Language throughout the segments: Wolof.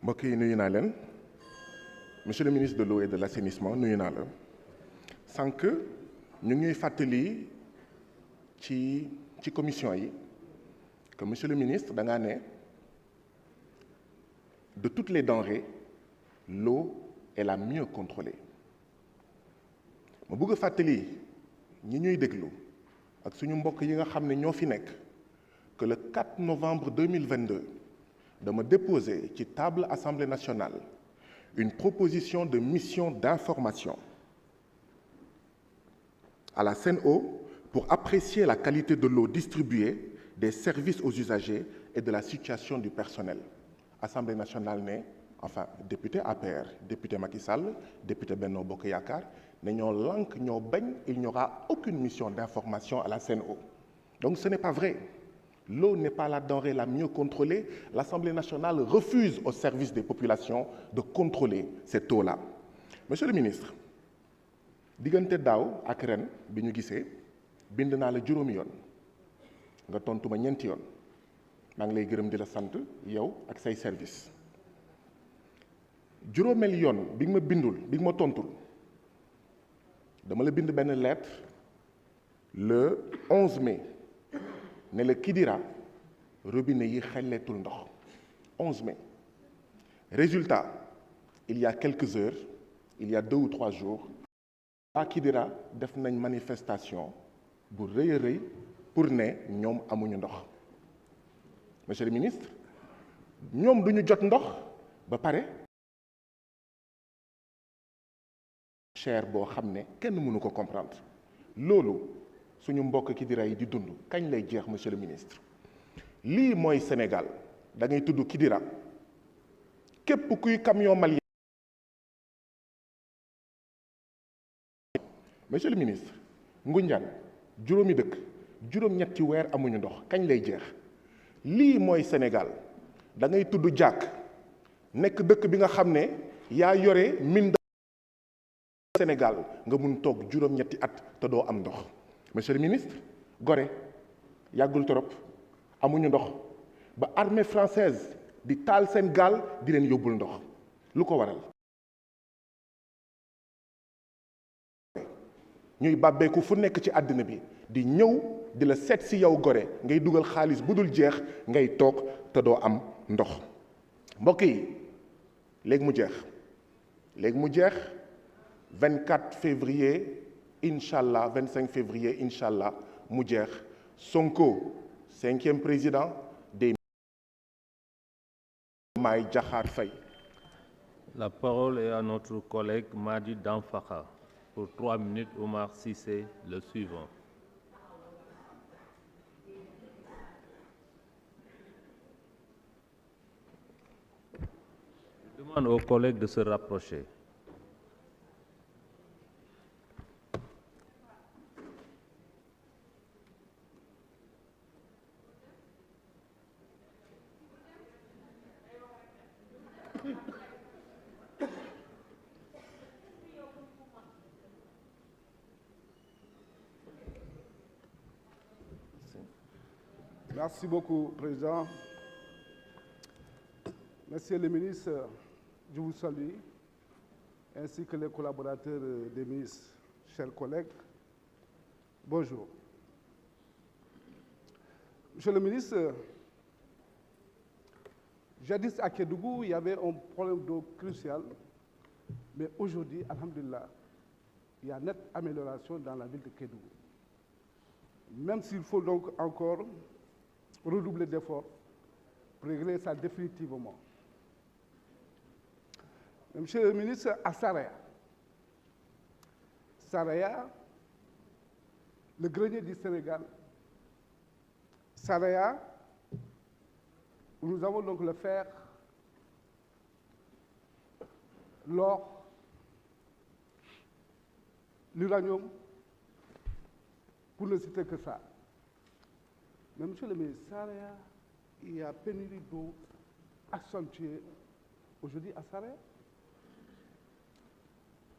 mbokk yi nuyu naa leen monsieur le ministre de l'eau et de l'assainissement nuyu naa la sànq ñu ngi fàttali ci commission yi que monsieur le ministre da ngaa ne de toutes les denrées l'eau est la mieux contrôlée ma bëgg a fàttali ñi ñuy déglu ak suñu mbokk yi nga xam ne ñoo fi nekk que le 4 novembre 2022 dama déposé ci table Assemblée nationale une proposition de mission d'information à la Sen'Eau pour apprécier la qualité de l'eau distribuée, des services aux usagers et de la situation du personnel. Assemblée nationale ne enfin député APR député Macky Sall député Benno Bokk Yaakaar ne ñoo lànk ñoo bañ il n'y aura aucune mission d'information à la Sen'Eau. Donc ce n'est pas vrai. L'eau n'est pas la denrée la mieux contrôlée. L'Assemblée nationale refuse au service des populations de contrôler cette eau-là. Monsieur le ministre, diggante daaw ak ren bi ñu gisee bind naa la juróomi yoon nga tontu ma ñeenti yoon maa ngi lay gërëm di la sant yow ak say service juróomeel yoon bi nga ma bindul bi nga ma tontul dama la bind benn lettre le 11 mai ne la Kidira robinet yi xelleetul ndox 11 mai résultat il y a quelques heures il y a 2 ou 3 jours à Kidira def nañ manifestation bu rëy a rëy pour ne ñoom amuñu ndox monsieur le ministre ñoom duñu jot ndox ba pare cher boo xam ne kenn mënu ko comprendre loolu suñu mbokk Kidira yi di dund kañ lay jeex monsieur le ministre lii mooy Sénégal da ngay tudd Kidira képp kuy camion malien. monsieur le ministre Ngoundiane juróomi dëkk juróom-ñetti weer amuñu ndox kañ lay jeex lii mooy Sénégal da ngay tudd jàkk nekk dëkk bi nga xam ne yaa yore mine Sénégal nga mun toog juróom-ñetti at te doo am ndox. monsieur le ministre Gorée yàggul trop amuñu ndox ba armée française di taal seen gaal di leen yóbbul ndox lu ko waral ñuy bàbbeeku fu nekk ci àddina bi di ñëw di la seet si yow Gorée ngay dugal xaalis bu dul jeex ngay toog te doo am ndox mbokk yi léegi mu jeex 24 février incha allah 25 février incha allah mu jeex Sonko 5e président des Diomaye Diakhar Faye. La parole est à notre collègue Madi Danfakha. Pour 3 minutes, Omar Cissé, le suivant. Je demande aux collègues de se rapprocher. Merci beaucoup, Président. Monsieur le ministre, je vous salue, ainsi que les collaborateurs des ministres, chers collègues. Bonjour. Monsieur le ministre, jadis à Kédougou, il y avait un problème d'eau crucial, mais aujourd'hui, alhamdulillah, il y a nette amélioration dans la ville de Kédougou. Même s'il faut donc encore redoubler d'efforts pour régler ça définitivement. Monsieur le ministre, à Saraya, le grenier du Sénégal, Saraya, où nous avons donc le fer, l'or, l'uranium, pour ne citer que ça. Mais monsieur le ministre, Saraya, il y a pénurie d'eau accentuée aujourd'hui à Saraya.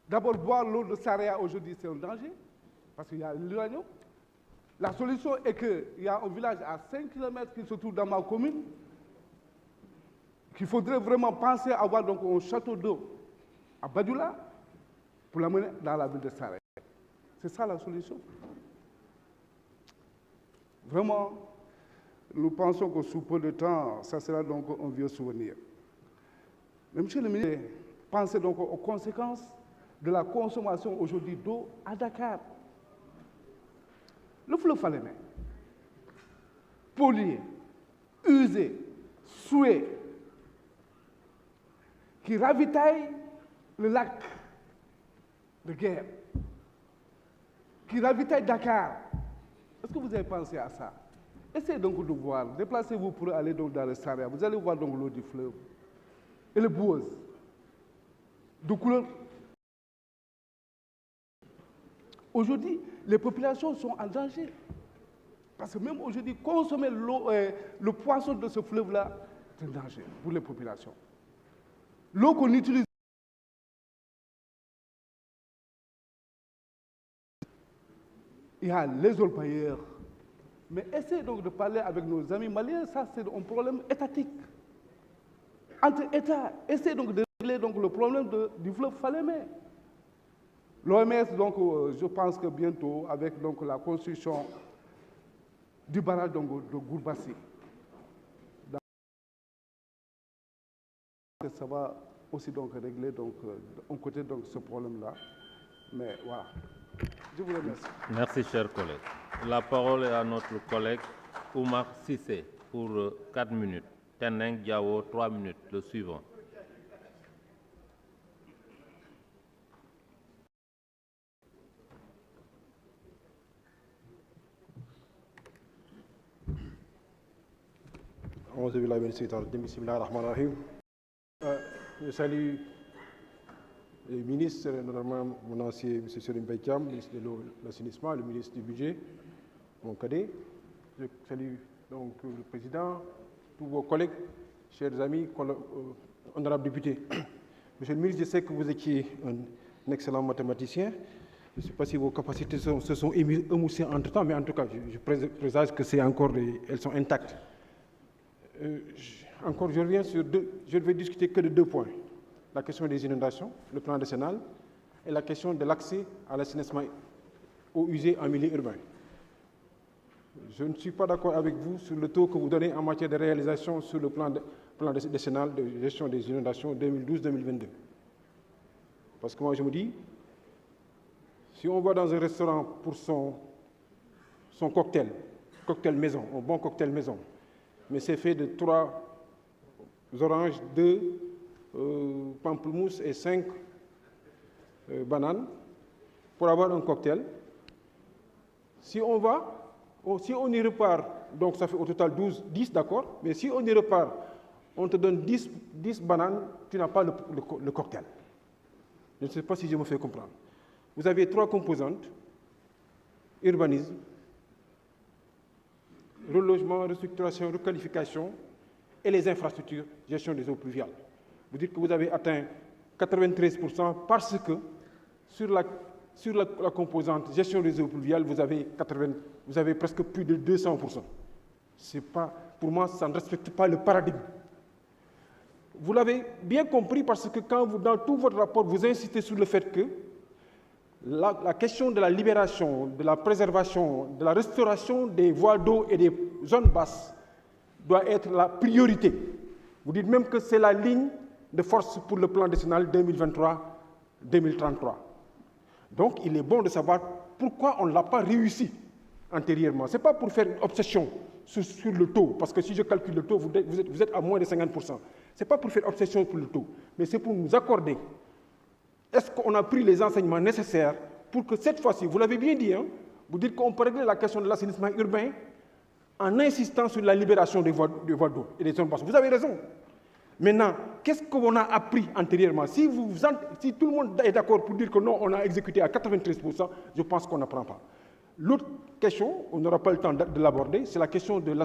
D'abord, boire l'eau de Saraya aujourd'hui, c'est un danger, parce qu'il y a l'uranium. La solution est qu'il y a un village à 5 km qui se trouve dans ma commune, qu'il faudrait vraiment penser à avoir donc un château d'eau à Badioula pour l'amener dans la ville de Saraya. C'est ça la solution. Vraiment, nous pensons que sous peu de temps, ça sera donc un vieux souvenir. Mais monsieur le ministre, pensez donc aux conséquences de la consommation aujourd'hui d'eau à Dakar. Le fleuve Falémé, pollué, usé, souillé, qui ravitaille le lac de Guerre, qui ravitaille Dakar. Est-ce que vous avez pensé à ça? Essayez donc de voir, déplacez-vous pour aller donc dans le Saraya, vous allez voir donc l'eau du fleuve. Et le boueuse, de couleur. Aujourd'hui, les populations sont en danger. Parce que même aujourd'hui, consommer l'eau, le poisson de ce fleuve-là, c'est un danger pour les populations. L'eau qu'on utilise, il y a les orpailleurs. Mais essayez donc de parler avec nos amis maliens, ça c'est un problème étatique. Entre États, essayez donc de régler donc, le problème du fleuve Falémé. L'OMS, donc, je pense que bientôt, avec donc, la construction du barrage de Gourbassi, ça va aussi donc, régler donc, un côté donc, ce problème-là. Mais voilà. Je vous remercie. Merci, chers collègues. La parole est à notre collègue Oumar Sissé pour 4 minutes. Teneng Diawo, 3 minutes. Le suivant. Je salue les ministres, notamment mon ancien M. Selim Baïtiam, ministre de l'assainissement, le ministre du budget, mon cadet. Je salue donc le président, tous vos collègues, chers amis, honorables députés. Monsieur le ministre, je sais que vous étiez un excellent mathématicien. Je ne sais pas si vos capacités se sont émoussées entre-temps, mais en tout cas, je présage que elles sont intactes. Encore, je reviens sur je ne vais discuter que de 2 points. La question des inondations, le plan décennal, et la question de l'accès à l'assainissement eau usée en milieu urbain. Je ne suis pas d'accord avec vous sur le taux que vous donnez en matière de réalisation sur le plan décennal de gestion des inondations 2012-2022. Parce que moi, je me dis, si on va dans un restaurant pour son cocktail maison, un bon cocktail maison, mais c'est fait de 3 oranges, 2 pamplemousse et 5 bananes pour avoir un cocktail. Si on y repart, donc ça fait au total 10, d'accord, mais si on y repart, on te donne 10 bananes, tu n'as pas le cocktail. Je ne sais pas si je me fais comprendre. Vous avez 3 composantes: urbanisme, relogement, restructuration, requalification et les infrastructures, gestion des eaux pluviales. Vous dites que vous avez atteint 93% parce que sur la composante gestion des eaux pluviales, vous avez presque plus de 200%. Pour moi, ça ne respecte pas le paradigme. Vous l'avez bien compris parce que dans tout votre rapport, vous insistez sur le fait que la question de la libération, de la préservation, de la restauration des voies d'eau et des zones basses doit être la priorité. Vous dites même que c'est la ligne de force pour le plan décennal 2023-2033. Donc, il est bon de savoir pourquoi on ne l'a pas réussi antérieurement. Ce n'est pas pour faire une obsession sur le taux, parce que si je calcule le taux, vous êtes à moins de 50%. Ce n'est pas pour faire obsession pour le taux, mais c'est pour nous accorder. Est-ce qu'on a pris les enseignements nécessaires pour que cette fois-ci, vous l'avez bien dit, hein, vous dites qu'on peut régler la question de l'assainissement urbain en insistant sur la libération des voies d'eau et des zones basses. Vous avez raison. Maintenant, qu'est-ce qu'on a appris antérieurement? Si tout le monde est d'accord pour dire que non, on a exécuté à 93%, je pense qu'on n'apprend pas. L'autre question, on n'aura pas le temps de l'aborder, c'est la question de l'assainissement.